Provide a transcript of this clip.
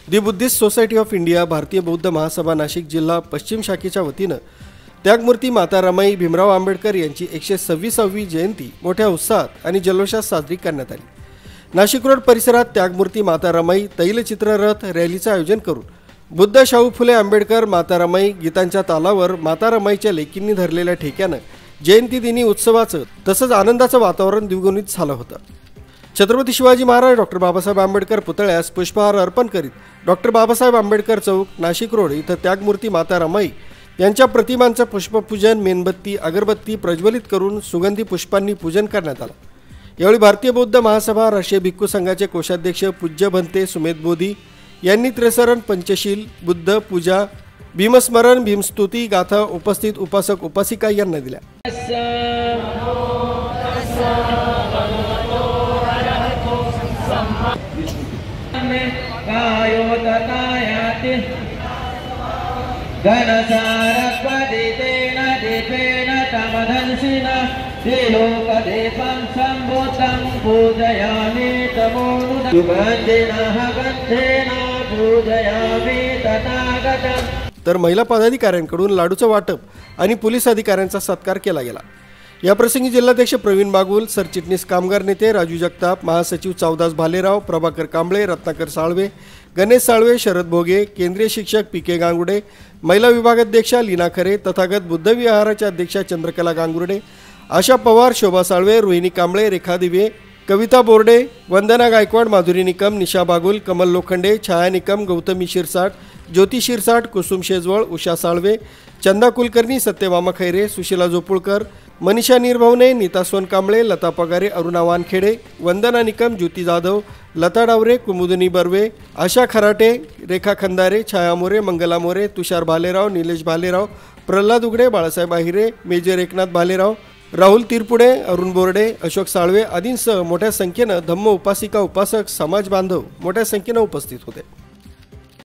The Buddhist society of India भारतीय बौद्ध महासभा नाशिक जिल्हा पश्चिम शाखेच्या वतीनं त्यागमूर्ती माता रमाई भीमराव आंबेडकर यांची 126वी जयंती मोठ्या उत्साहात आणि जल्लोषात साजरी करण्यात आली। नाशिक रोड परिसरात त्यागमूर्ती माता रमाई तैलचित्र रथ रॅलीचं आयोजन करून बुद्ध शाहू फुले आंबेडकर माता रमाई गीतांच्या तालावर माता रमाईच्या लेकींनी धरलेल्या ठेक्यानं जयंती दिनी उत्सवाचं तसंच आनंदाचं वातावरण द्विगुणित झालं होतं। छत्रपती शिवाजी महाराज डॉक्टर बाबासाहेब आंबेडकर पुतळ्यास पुष्पहार अर्पण करीत डॉक्टर बाबासाहेब आंबेडकर चौक नाशिक रोड इथं त्यागमूर्ती माता रमाई यांच्या प्रतिमांचं पुष्पपूजन मेणबत्ती अगरबत्ती प्रज्वलित करून सुगंधी पुष्पांनी पूजन करण्यात आलं। यावेळी भारतीय बौद्ध महासभा राष्ट्रीय भिक्खू संघाचे कोषाध्यक्ष पूज्य भंते सुमेध बोधी यांनी त्रिसरण पंचशील बुद्ध पूजा भीमस्मरण भीमस्तुती गाथा उपस्थित उपासक उपासिका यांना दिल्या। तर महिला पदाधिकाऱ्यांकडून लाडूचं वाटप आणि पोलीस अधिकाऱ्यांचा सत्कार केला गेला। या प्रसंगी जिल्हाध्यक्ष प्रवीण बागुल, सरचिटणीस कामगार नेते राजू जगताप, महासचिव चावदास भालेराव, प्रभाकर कांबळे, रत्नाकर साळवे, गणेश साळवे, शरद भोगे, केंद्रीय शिक्षक पीके गांगुर्डे, महिला विभागाध्यक्षा लीना खरे, तथागत बुद्ध विहाराच्या अध्यक्षा चंद्रकला गांगुर्डे, आशा पवार, शोभा साळवे, रोहिणी कांबळे, रेखा दिवे, कविता बोर्डे, वंदना गायकवाड, माधुरी निकम, निशा बागुल, कमल लोखंडे, छाया निकम, गौतमी शिरसाट, ज्योती शिरसाट, कुसुम शेजवळ, उषा साळवे, चंदा कुलकर्णी, सत्यभामा खैरे, सुशीला जोपुळकर, मनीषा निर्भवने, नीता सोनकांबळे, लता पगारे, अरुणा वानखेडे, वंदना निकम, ज्योती जाधव, लता डावरे, कुमुदनी बर्वे, आशा खराटे, रेखा खंदारे, छाया मोरे, मंगला मोरे, तुषार भालेराव, निलेश भालेराव, प्रल्हाद उघडे, बाळासाहेब आहिरे, मेजर एकनाथ भालेराव, राहुल तिरपुडे, अरुण बोर्डे, अशोक साळवे आदींसह मोठ्या संख्येनं धम्म उपासिका उपासक समाज बांधव मोठ्या संख्येनं उपस्थित होते।